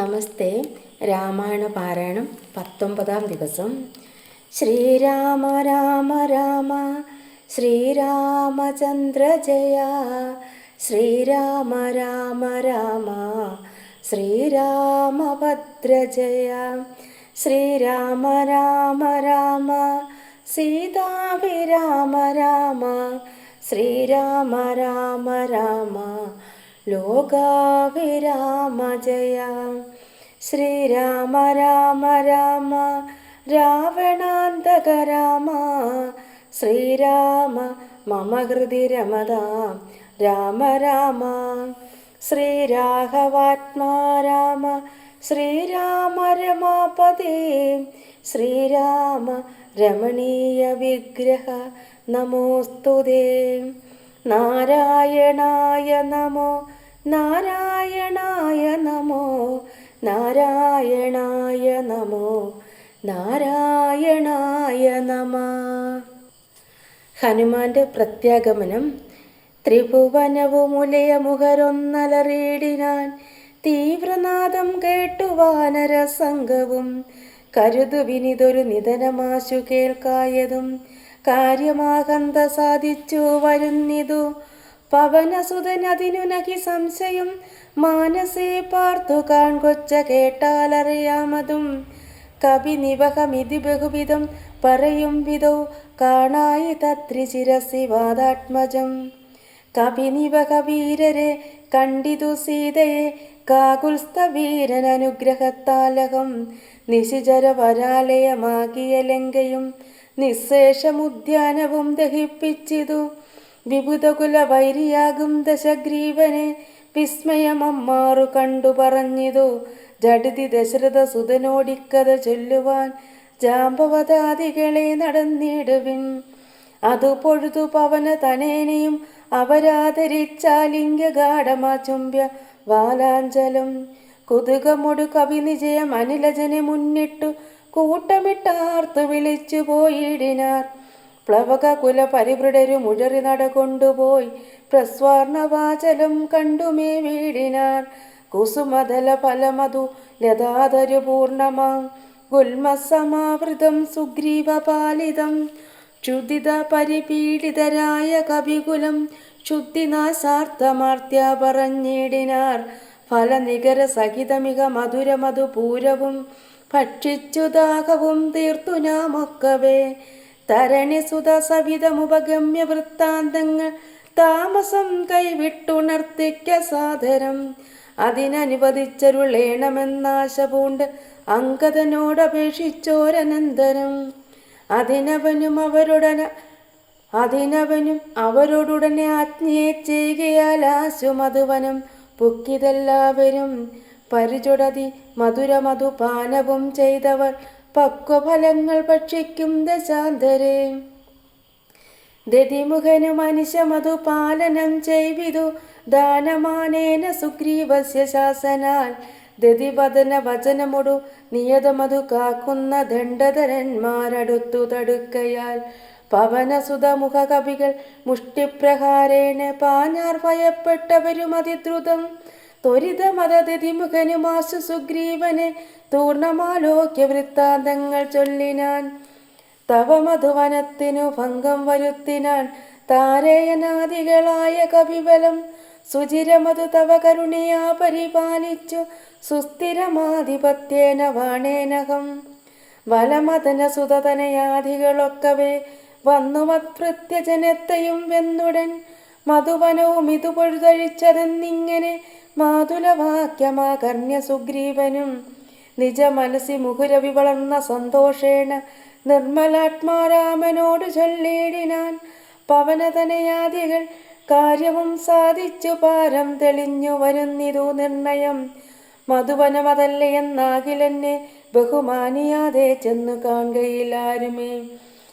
നമസ്തേ. രാമായണ പാരായണം 19-ാം ദിവസം. ശ്രീരാമ രാമ രാമ ശ്രീരാമചന്ദ്ര ജയ. ശ്രീരാമ രാമ രാമ ശ്രീരാമഭദ്ര ജയ. ശ്രീരാമ രാമ രാമ സീതാഭിരാമ രാമ. ശ്രീരാമ രാമ രാമ ലോകാഭിരാമ ജയ. ശ്രീരാമ രാമ രാമ രാവണാന്തക രാമ. ശ്രീരാമ മമ ഹൃദി രമതാം രാമ രാമ. ശ്രീരാഘവാത്മാ രാമ ശ്രീരാമ രമാപതി. ശ്രീരാമ രമണീയ വിഗ്രഹ നമോസ്തുതേ. നാരായണായ നമോ നാരായണായ നമോ നാരായണായ നമോ നാരായണായ നമ. ഹനുമാന്റെ പ്രത്യാഗമനം. ത്രിഭുവനവുമുലയമുഖരൊന്നലറിയിടിനാൻ. തീവ്രനാദം കേട്ടു വാനരസംഘവും കരുതുവിനിതൊരു നിധനമാശു കേൾക്കായതും. കാര്യമാകന്ത സാധിച്ചു വരുന്നിതു പവനസുതനതിനു നഹി സംശയം. മാനസേ പാർത്തു കാൺകൊച്ച കേട്ടാലറിയാമതും. കവി നിവഹമിതി ബഹുവിധം പറയും വിധോ കാണായി തത്രി ശിരസി വാദാത്മജം. കവി നിവഹ വീരരെ കണ്ടിതു സീതയെ കാകുൽസ്ഥ വീരൻ അനുഗ്രഹത്താലകം. നിശിചര വരാലയമാകിയ ലങ്കയും നിശേഷമുദ്യാനവും ദഹിപ്പിച്ചിതു. വിബുധകുല വൈരിയാകും ദശഗ്രീവനെ വിസ്മയമമ്മാറു കണ്ടു പറഞ്ഞിതു. ജഡിതി ദശരഥ സുതനോടിക്കഥ ചൊല്ലുവാൻ ജാമ്പവതാദികളെ നടന്നിടുവിൻ. അതു പൊഴുതു പവന തനേനയും അവരാദരിച്ചാലിംഗ ഗാഠമാ ചുംബ്യ വാലാഞ്ചലം. കുതുകമൊടു കവി നിജയം അനിലജനെ മുന്നിട്ടു കൂട്ടമിട്ടാർത്തു വിളിച്ചു പോയിടിനാർ. പ്ലവക കുല പരിവൃഢരു മുഴറി നടകൊണ്ടുപോയി പ്രസ്വാർണവാചലം കണ്ടുമേ വീടിനാർ. കുസുമതല ഫലമതു ലതാതരു പൂർണമാം ഗുൽമസമാവൃതം സുഗ്രീവപാലിതം. ക്ഷുദിത പരിപീഡിതരായ കവികുലം ശുദ്ധിനാശാർത്ഥമാർത്യ പറഞ്ഞിടിനാർ. ഫലനികര സഹിതമിക മധുരമധുപൂരവും ഭക്ഷിച്ചു ദാഹവും തീർത്തു നാമൊക്കവേ. തരണിസുത സവിധമുപഗമ്യ വൃത്താന്തങ്ങൾ താമസം കൈവിട്ടുണർത്തിക്ക സാദരം. അതിനനുവദിച്ചരുളേണമെന്നാശ പൂണ്ട് അങ്കദനോടപേക്ഷിച്ചോരനന്തരം. അതിനവനും അവരോടുടനെ ആജ്ഞയെ ചെയ്യുകയാലാശു മധുവനം പുക്കിതെല്ലാവരും. പരിചുടതി മധുരമധുപാനവും ചെയ്തവർ പക്വഫലങ്ങൾ ഭക്ഷിക്കും ദശാന്തരേ. ദതിമുഖനു മനുഷ്യമധുപാലനം ചെയ്വിതു ദാനമാനേന സുഗ്രീവസ്യ ശാസനാൽ. ദതിവദന വചനമൊടു നിയതമധു കാക്കുന്ന ദണ്ഡധരന്മാരടുത്തു തടുക്കയാൽ. പവനസുതമുഖ കവികൾ മുഷ്ടിപ്രഹാരേണ പാഞ്ഞാർ ഭയപ്പെട്ടവരും അതിദ്രുതം. ത്വരിതമതതിമുഖനുമാശു സുഗ്രീവനെ തൂർണമാലോക്യ വൃത്താന്തങ്ങൾ ചൊല്ലിനാൻ. തവ മധുവനത്തിനു ഭംഗം വരുത്തിനാൻ താരയനാദികളായ കവിബലം. സുചിരമധു തവ കരുണയാ പരിപാലിച്ചു സുസ്ഥിരമാധിപത്യേന വാണേനഹം. വലമതന സുതതനയാദികളൊക്കവേ വന്നു മത്ഭൃത്യജനത്തെയും വെന്നുടൻ. മധുവനവും ഇതു പൊഴുതഴിച്ചതെന്നിങ്ങനെ മാതുലവാക്യമാകർണ്യ സുഗ്രീവനും. നിജ മനസ്സി മുഹുരവി വളർന്ന സന്തോഷേണ നിർമ്മലാത്മാരാമനോട് ചൊല്ലിയിടിനാൻ. പവനതനയാദികൾ കാര്യവും സാധിച്ചു പാരം തെളിഞ്ഞു വരുന്നിതു നിർണയം. മധുവനമതല്ലയെന്നാകിലെന്നെ ബഹുമാനിയാതെ ചെന്നു കാണുകയിലാരുമേ.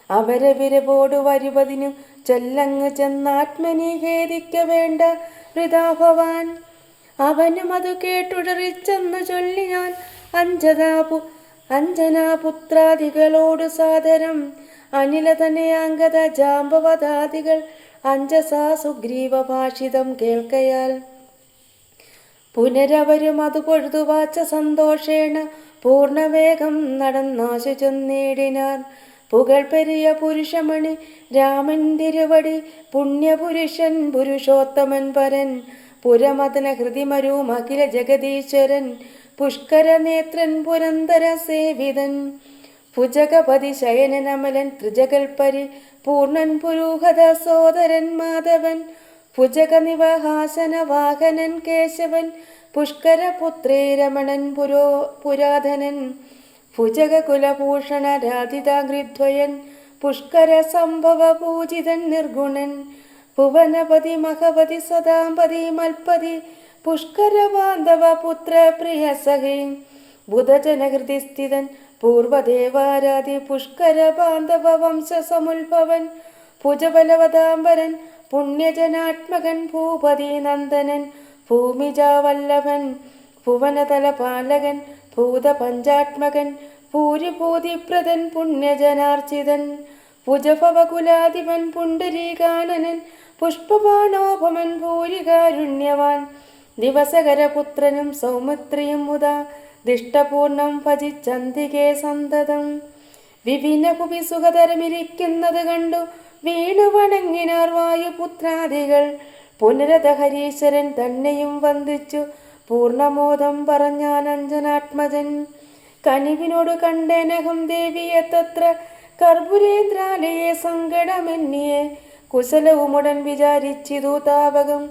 അവരെ വിരവോടു വരുവതിനു ചൊല്ലങ്ങ് ചെന്നാത്മനി ഖേദിക്ക വേണ്ട വൃഥാഭവാൻ. അവനും അത് കേട്ടുടറിച്ചെന്നു ചൊല്ലി ഞാൻ അഞ്ജനാപുത്രാദികളോടു സാദരം. അനിലതനയാംഗത ജാമ്പവതാദികൾ അഞ്ജസാ സുഗ്രീവ ഭാഷിതം കേൾക്കയാൽ പുനരവരും അത് പൊഴുതുവാച്ച സന്തോഷേണ പൂർണ്ണവേഗം നടന്നാശു ചെന്നേടിനാർ. പുകഴ്പെരിയ പുരുഷമണി രാമൻ തിരുവടി പുണ്യപുരുഷൻ പുരുഷോത്തമൻ പരൻ പുരമദന ഹൃതിമരും അഖില ജഗദീശ്വരൻ പുഷ്കരനേത്രൻ പുരന്തര സേവിതൻ ഭുജഗപതി ശയനനമലൻ ത്രിജകൽപരി പൂർണ്ണൻ പുരൂഹത സോദരൻ മാധവൻ ഭുജഗനിവഹാസന വാഹനൻ കേശവൻ പുഷ്കരപുത്രേ രമണൻ പുരാധനൻ ഭുജഗകുലഭൂഷണ രാധിതാഗ്രിദ്വയൻ പുഷ്കര സംഭവ പൂജിതൻ നിർഗുണൻ ഭുവനപതി മഹപതി സദാംപതി മൽപതി പുഷ്കര ബാന്ധവ പുത്ര പ്രിയ സഹി ബുധജനഹൃതി സ്ഥിതൻ പൂർവദേവാരാധി പുഷ്കര ബാന്ധവ വംശസമുത്ഭവൻ ഭുജബലവതാംബരൻ പുണ്യജനാത്മകൻ ഭൂപതി നന്ദനൻ ഭൂമിജാവല്ലഭൻ ഭുവനതലപാലകൻ ഭൂതപഞ്ചാത്മകൻ ഭൂരിഭൂതിപ്രദൻ പുണ്യജനാർച്ചിതൻ ഭുജഭവകുലാധിപൻ പുണ്ടരീകാനനൻ പുഷ്പബാണോപമൻ ഭൂരികാരുണ്യവാൻ ദിവസകരപുത്രനും സൗമിത്രിയും മുതാ ദിഷ്ടപൂർണം ഭജിച്ചന്തികേ സന്തതം വിപിനഭുവി സുഖതരമിരിക്കുന്നത് കണ്ടു വീണു വണങ്ങിനാർ വായുപുത്രാദികൾ പുനരതഹരീശ്വരൻ തന്നെയും വന്ദിച്ചു പൂർണ്ണമോദം പറഞ്ഞാനഞ്ജനാത്മജൻ കനിവിനോട് കണ്ടേനഹം ദേവിയെ തത്ര കർപ്പുരേന്ദ്രാലയെ സങ്കടമെന്നിയെ കുശലവുമുടൻ വിചാരിച്ചിതു താപകം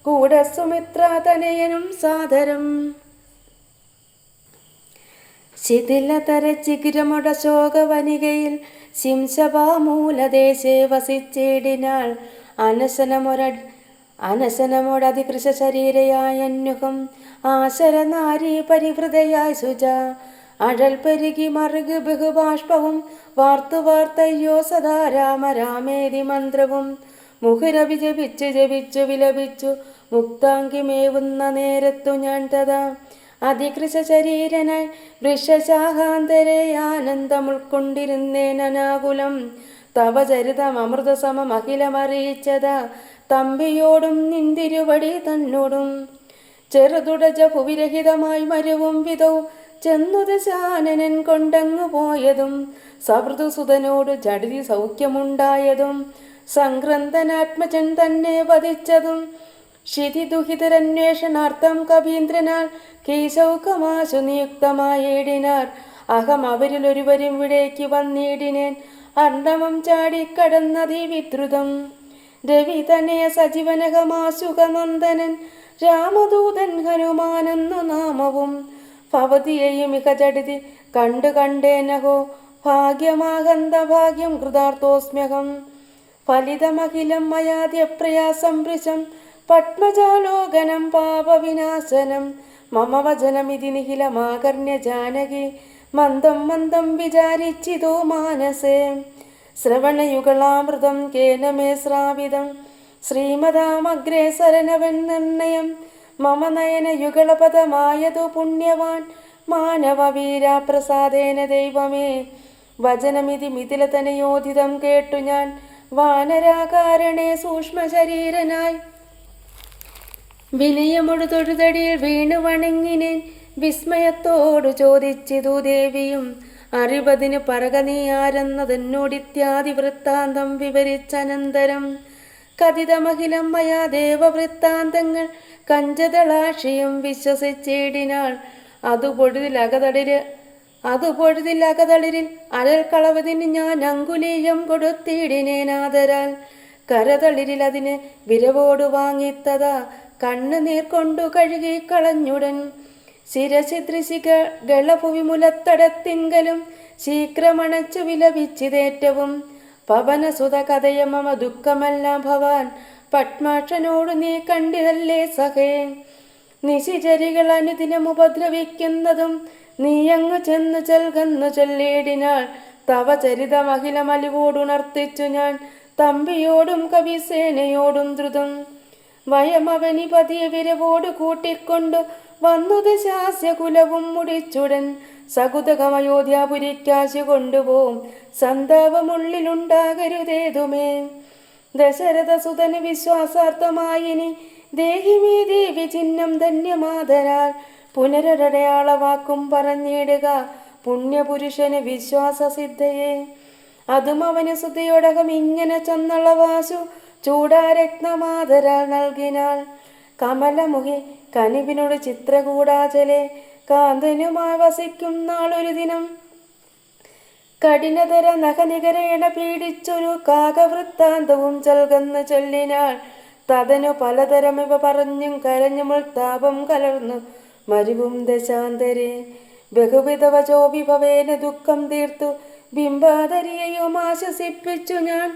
കൂടെ സുമിത്രാതനയനും സാദരം ശിഥിലതര ചിഗിരമുട ശോകവനികയിൽ ശിംശപാമൂലദേശേ വസിച്ചേടിനാൾ അനശനമൊടതികൃശ ശരീരയായന്യുഹം ആശരനാരീ പരിവൃതയായി സുജ അഴൽ പെരുകി മറുകു ബഹുബാഷ്പവും വാർത്തയ്യോ സദാ രാമ രാമേതി മന്ത്രവും മുഹുരവി ജപിച്ചു ജപിച്ചു വിലപിച്ചു മുക്താങ്കിമേവുന്ന നേരത്തു ഞാൻ തഥാ അതികൃശ ശരീരനായി വൃഷശാഖാന്തരെ ആനന്ദം ഉൾക്കൊണ്ടിരുന്നേനാകുലം തവ ചരിതം അമൃതസമം അഖിലമറിയിച്ചതാ തമ്പിയോടും നിന്തിരുവടി തന്നോടും ചെറുതുടജ ഭുവിരഹിതമായി മരുവും വിധവും ചെന്നുദശാനനൻ കൊണ്ടങ്ങു പോയതും സവൃതുസുതനോട് ജഡിതി സൗഖ്യമുണ്ടായതും സംക്രന്ദനാത്മജൻ തന്നെ വധിച്ചതും ക്ഷിതിദുഹിതരന്വേഷണാർത്ഥം കവീന്ദ്രനാൽ കീശൗകമാശു നിയുക്തമായേടിനാർ അഹം അവരിലൊരുവരും ഇവിടേക്ക് വന്നിടിനേൻ അർണവം ചാടിക്കടന്നതി വിദ്രുതം രവി തന്നെ സജീവനകമാശുകനന്ദനൻ രാമദൂതൻ ഹനുമാനെന്നു നാമവും ഭവതിയെയും ഇഹ ജഡിതി കണ്ടു കണ്ടേനഹോ ഭാഗ്യമാകന്ത ഭാഗ്യം കൃതാർത്ഥോസ്മ്യഹം ഫലിതമഖിലം മയാദ്യപ്രയാസം വൃശം പത്മജാലോകനം പാപവിനാശനം മമ വചനമിതി നിഖിലമാകർണ്യ ജാനകി മന്ദം മന്ദം വിചാരിച്ചിതോ മാനസേ ശ്രവണയുഗളാമൃതം കേന മേ ശ്രാവിതം ശ്രീമതാമഗ്രേസരനവൻ നിർണയം മമ നയനയുഗളപദമായതു പുണ്യവാൻ മാനവവീരാപ്രസാദേന ദൈവമേ വചനമിതി മിഥിലതനയോധിതം കേട്ടു ഞാൻ വാനരാകാരണേ സൂക്ഷ്മശരീരനായി വിനയമൊടു തൊഴുതടിയിൽ വീണു വണങ്ങിനേൻ വിസ്മയത്തോടു ചോദിച്ചിതു ദേവിയും അറിവതിന് പറക നീ ആരെന്നതെന്നോടിത്യാദി വൃത്താന്തം വിവരിച്ചനന്തരം കഥിതമഖിലം മയാ ദേവവൃത്താന്തങ്ങൾ കഞ്ചതളാക്ഷിയും വിശ്വസിച്ചേടിനാൾ അതുപൊഴുതിലകതളിരിൽ അഴൽക്കളവതിന് ഞാൻ അങ്കുലീയം കൊടുത്തിടിനേനാദരാൽ കരതളിരിൽ അതിന് വിരവോടു വാങ്ങിത്തതാ കണ്ണുനീർ കൊണ്ടു കഴുകി കളഞ്ഞുടൻ ശിരശിദ്രിശിക ഗളഭുവിമുലത്തടത്തിങ്കലും ശീഘ്രമണച്ചു വിലപിച്ചിതേറ്റവും പവനസുത കഥയ മമ ദുഃഖമെല്ലാം ഭവാൻ പത്മാക്ഷനോടു നീ കണ്ടിതല്ലേ സഖേ നിശിചരികൾ അനുദിനം ഉപദ്രവിക്കുന്നതും നീയങ്ങു ചെന്നു ചെൽകന്നു ചൊല്ലിയിടിനാൾ തവ ചരിതമഖിലമലിവോടുണർത്തിച്ചു ഞാൻ തമ്പിയോടും കവിസേനയോടും ദ്രുതം വയമവനി പതിയെ വിരവോട് കൂട്ടിക്കൊണ്ടു വന്നു ദശാസ്യകുലവും മുടിച്ചുടൻ സകുതകമയോധ്യാപുരിക്കാശു കൊണ്ടുപോം സന്താപമുള്ളിലുണ്ടാകരുതേതുമേ ദശരഥസുതന് വിശ്വാസാർത്ഥമായിനി ദേഹിമേ ദേവി ചിഹ്നം ധന്യമാതരാൽ പുനരടയാളവാക്കും പറഞ്ഞിടുക പുണ്യപുരുഷന് വിശ്വാസസിദ്ധയെ. അതും അവന് സുതയോടകം ഇങ്ങനെ ചെന്നുള്ള വാശു ചൂടാരത്നമാതരാൽ നൽകിനാൾ. കമലമുഖി കനിവിനോട് ചിത്രകൂടാചലെ കാന്തനുമായി വസിക്കും നാളൊരു ദിനം കഠിനതര നഖനികരേണ പീഡിച്ചൊരു കാകവൃത്താന്തവും ചൽകന്ന് ചൊല്ലിനാൾ. തതനു പലതരമിവ പറഞ്ഞും കരഞ്ഞുമുൾ താപം കലർന്നു മരുവും ദശാന്തരെ. ബഹുവിധവചോഭിഭവേന ദുഃഖം തീർത്തു ബിംബാധരിയെയും ആശ്വസിപ്പിച്ചു ഞാൻ.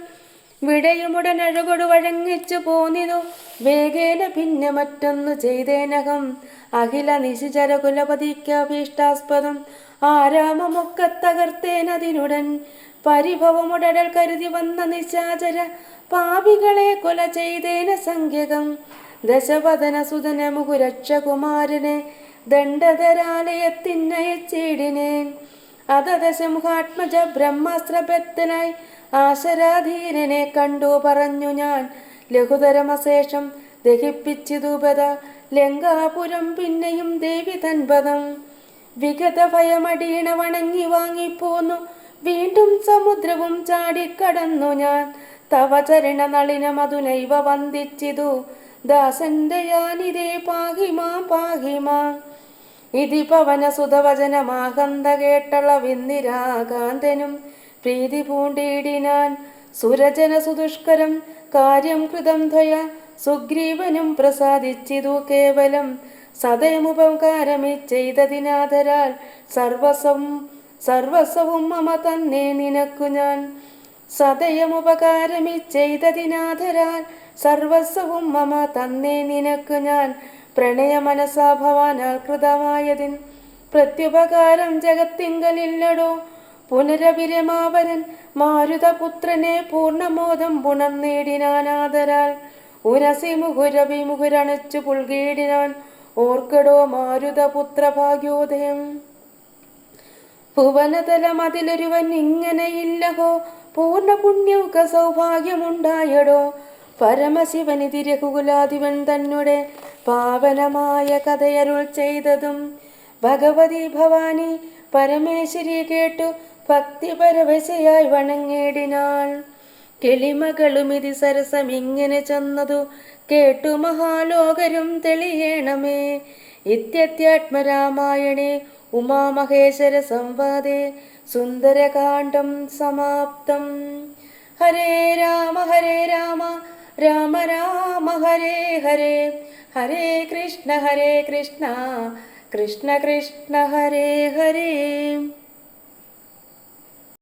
വിടയുമുടനഴകൊടു വഴങ്ങിച്ചു പോന്നിതു വേഗേന പിന്നെ മറ്റൊന്നു ചെയ്തേനകം. അഖില നിശിചര കുലപതിക്കഭീഷ്ടാസ്പദം ആരാമമൊക്കെ തകർത്തേനതിനുടൻ. പരിഭവമുടൽ കരുതി വന്ന നിശാചര പാപികളെ കൊല ചെയ്തേന സംഖ്യകം. ദശവദന സുതന മുകുരക്ഷകുമാരനെ ദണ്ഡധരാലയത്തിനയച്ചേടിനേൻ. അത ദശമുഖാത്മജ ബ്രഹ്മാസ്ത്രബദ്ധനായി ആശരാധീരനെ കണ്ടു പറഞ്ഞു ഞാൻ. ലഘുതരമശേഷം ദഹിപ്പിച്ചിതുപത ലങ്കാപുരം പിന്നെയും ദേവി തൻപദം. വിഗത ഭയമടീണ വണങ്ങി വാങ്ങിപ്പോന്നു വീണ്ടും സമുദ്രവും ചാടിക്കടന്നു ഞാൻ. തവ ചരണ നളിന മധുനൈവ വന്ദിച്ചിതു ദാസന്റെ യാനിരേ പാഹിമാ പാഹിമാ. ഇതി പവന സുതവചനമാകന്ത കേട്ടളവിന്നിരാകാന്തനും പ്രീതി പൂണ്ടിടിനാൻ. സുരജന സുദുഷ്കരം കാര്യം കൃതം ത്വയ സുഗ്രീവനും പ്രസാദിച്ചിതു കേവലം. സദയമുപകാരമിച്ചെയ്തതിനാദരാൽ സർവസ്വവും മമ തന്നെ നിനക്കു ഞാൻ. സദയമുപകാരമിച്ചെയ്തതിനാദരാൽ സർവസ്വവും മമ തന്നെ നിനക്കു ഞാൻ. പ്രണയമനസാഭവാനാൽ കൃതമായതിൻ പ്രത്യുപകാരം ജഗത്തിങ്കലില്ലടോ. പുനരവിരമാവരൻ മാരുതപുത്രനെ പൂർണ്ണമോദം പുണർന്നേടിനാനാദരാൽ. ഉരസി മുഹുരവിമുഹുരണച്ചു പുൽകീടിനാൻ ഓർക്കടോ മാരുതപുത്ര ഭാഗ്യോദയം. ഭുവനതലമതിലൊരുവൻ ഇങ്ങനെയില്ലഹോ പൂർണ്ണ പുണ്യൗക സൗഭാഗ്യമുണ്ടായടോ. പരമശിവനിധി രഘുകുലാധിപൻ തന്നെ പാവനമായ കഥയരുൾ ചെയ്തതും ഭഗവതി ഭവാനി പരമേശ്വരി കേട്ടു ഭക്തിപരവശയായി വണങ്ങേടിനാൾ. കിളിമകളുമിതി സരസമിങ്ങനെ ചെന്നതു കേട്ടു മഹാലോകരും തെളിയേണമേ. ഇത്യത്യാത്മരാമായണേ ഉമാമഹേശ്വര സംവാദേ സുന്ദരകാണ്ഡം സമാപ്തം. ഹരേ രാമ രാമ രാമ ഹരേ ഹരേ, ഹരേ കൃഷ്ണ കൃഷ്ണ കൃഷ്ണ ഹരേ ഹരേ.